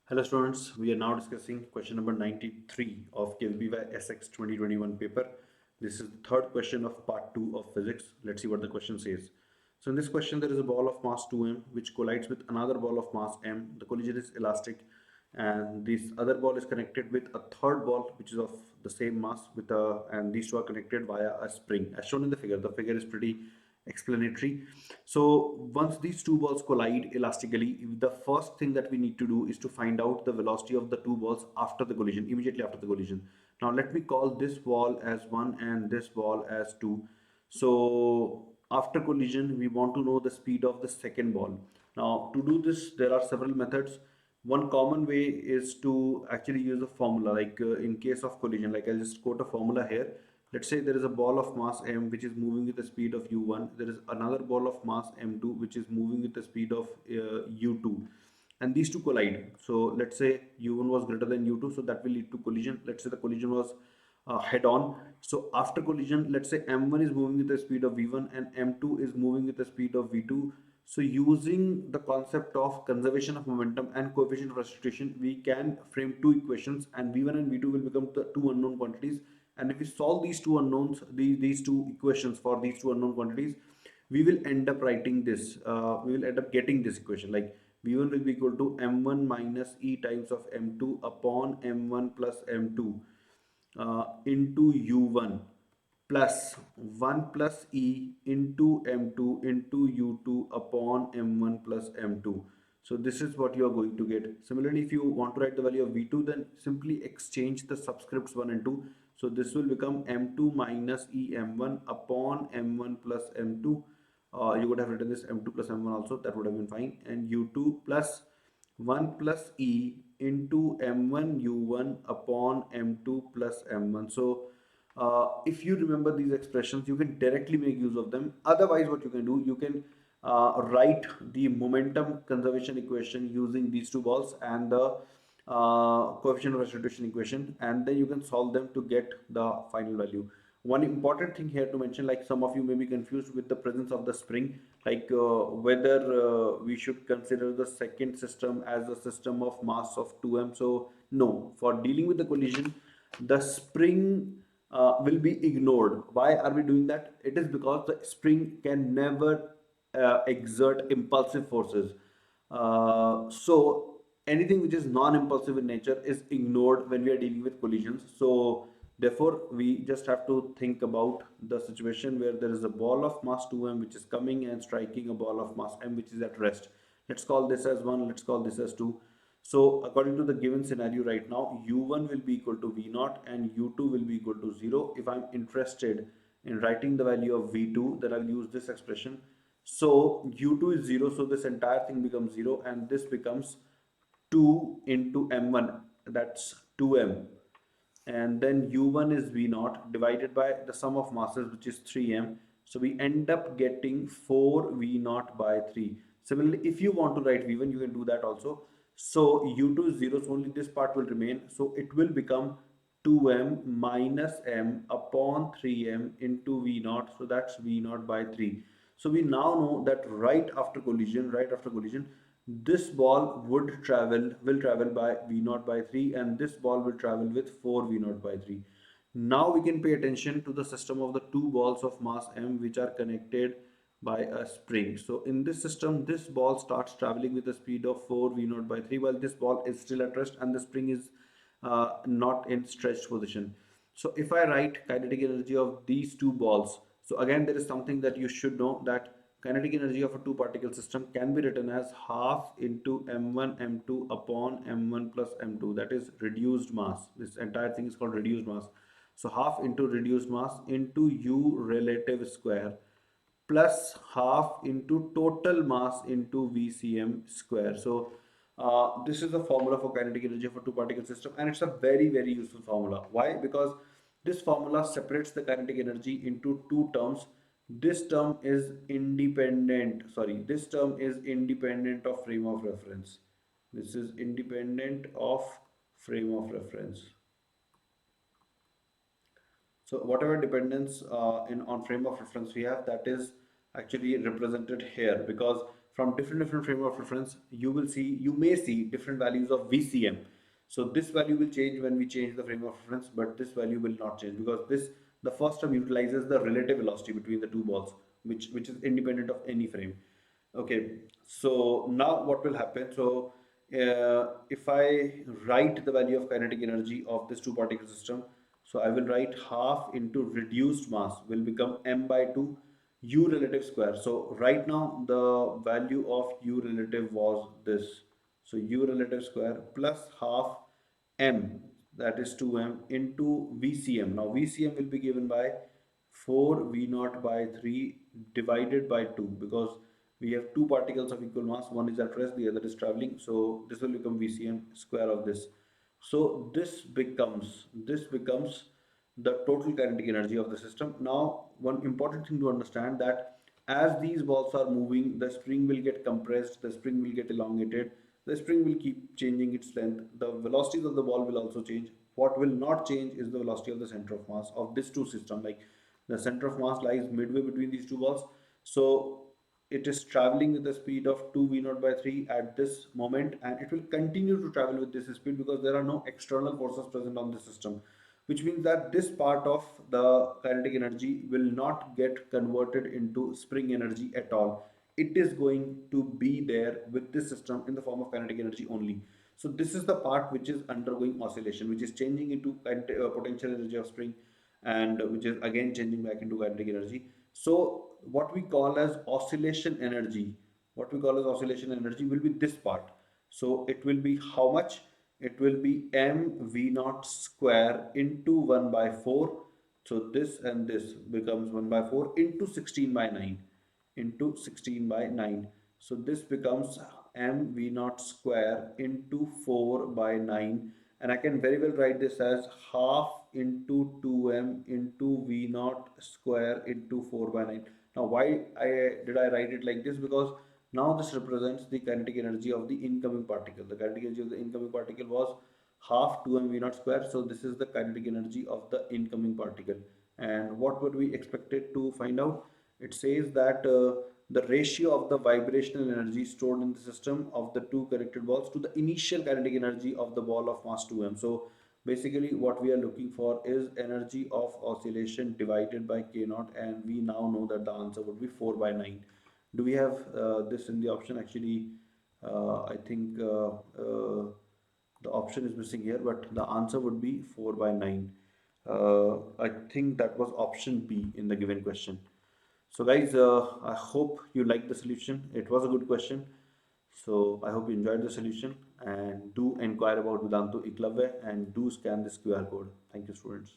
Hello students, we are now discussing question number 93 of KVPY SX 2021 paper. This is the third question of part 2 of physics. Let's see what the question says. So in this question there is a ball of mass 2m which collides with another ball of mass m. The collision is elastic and this other ball is connected with a third ball which is of the same mass and these two are connected via a spring as shown in the figure. The figure is pretty explanatory. So once these two balls collide elastically, the first thing that we need to do is to find out the velocity of the two balls after the collision, immediately after the collision. Now let me call this ball as 1 and this ball as 2. So after collision, we want to know the speed of the second ball. Now to do this, there are several methods. One common way is to actually use a formula like in case of collision, like I'll just quote a formula here. Let's say there is a ball of mass m which is moving with the speed of u1. There is another ball of mass m2 which is moving with the speed of u2, and these two collide. So let's say u1 was greater than u2, so that will lead to collision. Let's say the collision was head on. So after collision, let's say m1 is moving with the speed of v1 and m2 is moving with the speed of v2. So using the concept of conservation of momentum and coefficient of restitution, we can frame two equations, and v1 and v2 will become the two unknown quantities. And if we solve these two unknowns, these two equations for these two unknown quantities, we will end up writing this. We will end up getting this equation like v1 will be equal to m1 minus e times of m2 upon m1 plus m2 into u1 plus 1 plus e into m2 into u2 upon m1 plus m2. So this is what you are going to get. Similarly, if you want to write the value of v2, then simply exchange the subscripts 1 and 2. So this will become m2 minus e m1 upon m1 plus m2. You would have written this m2 plus m1 also, that would have been fine, and u2 plus 1 plus e into m1 u1 upon m2 plus m1. So if you remember these expressions, you can directly make use of them. Otherwise, what you can do, you can write the momentum conservation equation using these two balls and the coefficient of restitution equation, and then you can solve them to get the final value. One important thing here to mention, like some of you may be confused with the presence of the spring, like whether we should consider the second system as a system of mass of 2m. So no, for dealing with the collision, the spring will be ignored. Why are we doing that? It is because the spring can never exert impulsive forces. So anything which is non-impulsive in nature is ignored when we are dealing with collisions. So therefore, we just have to think about the situation where there is a ball of mass 2m which is coming and striking a ball of mass m which is at rest. Let's call this as 1, let's call this as 2. So according to the given scenario right now, u1 will be equal to v naught and u2 will be equal to 0. If I'm interested in writing the value of v2, then I'll use this expression. So u2 is 0, so this entire thing becomes 0 and this becomes 2 into m1, that's 2m, and then u1 is v naught divided by the sum of masses which is 3m. So we end up getting 4 v naught by 3. Similarly, if you want to write v1, you can do that also. So u2 is 0, so only this part will remain. So it will become 2m minus m upon 3m into v naught. So that's v naught by 3. So we now know that right after collision, this ball will travel by v naught by 3, and this ball will travel with 4 v naught by 3. Now we can pay attention to the system of the two balls of mass m which are connected by a spring. So in this system, this ball starts traveling with a speed of 4 v naught by 3 while this ball is still at rest and the spring is not in stretched position. So if I write kinetic energy of these two balls, so again there is something that you should know, that kinetic energy of a two particle system can be written as half into m1 m2 upon m1 plus m2, that is reduced mass. This entire thing is called reduced mass. So half into reduced mass into u relative square plus half into total mass into VCM square. So this is the formula for kinetic energy for two particle system, and it's a very useful formula. Why? Because this formula separates the kinetic energy into two terms. This term is independent of frame of reference. This is independent of frame of reference. So whatever dependence in on frame of reference we have, that is actually represented here, because from different frame of reference, you may see different values of VCM. So this value will change when we change the frame of reference, but this value will not change because the first term utilizes the relative velocity between the two balls, which is independent of any frame. Okay, so now what will happen? So if I write the value of kinetic energy of this two particle system, so I will write half into reduced mass will become m by 2 u relative square. So right now the value of u relative was this. So u relative square plus half m, that is 2m into VCM. Now VCM will be given by 4 V naught by 3 divided by 2, because we have two particles of equal mass, one is at rest, the other is traveling, so this will become VCM square of this. So this becomes the total kinetic energy of the system. Now one important thing to understand, that as these balls are moving, the spring will get compressed, the spring will get elongated, the spring will keep changing its length, the velocities of the ball will also change. What will not change is the velocity of the center of mass of this two system. Like, the center of mass lies midway between these two balls, so it is traveling with the speed of 2 v naught by 3 at this moment, and it will continue to travel with this speed because there are no external forces present on the system, which means that this part of the kinetic energy will not get converted into spring energy at all. It is going to be there with this system in the form of kinetic energy only. So this is the part which is undergoing oscillation, which is changing into potential energy of spring, and which is again changing back into kinetic energy. So what we call as oscillation energy, will be this part. So it will be how much? It will be m v naught square into 1 by 4. So this and this becomes 1 by 4 into 16 by 9, into 16 by 9. So this becomes m v naught square into 4 by 9, and I can very well write this as half into 2m into v naught square into 4 by 9. Now why did I write it like this? Because now this represents the kinetic energy of the incoming particle. The kinetic energy of the incoming particle was half 2m v naught square. So this is the kinetic energy of the incoming particle. And what were we expected to find out? It says that the ratio of the vibrational energy stored in the system of the two connected balls to the initial kinetic energy of the ball of mass 2m. So basically what we are looking for is energy of oscillation divided by k naught, and we now know that the answer would be 4 by 9. Do we have this in the option? Actually, I think the option is missing here, but the answer would be 4 by 9. I think that was option B in the given question. So guys, I hope you liked the solution. It was a good question. So I hope you enjoyed the solution, and do inquire about Vedantu Eklavya and do scan this QR code. Thank you, students.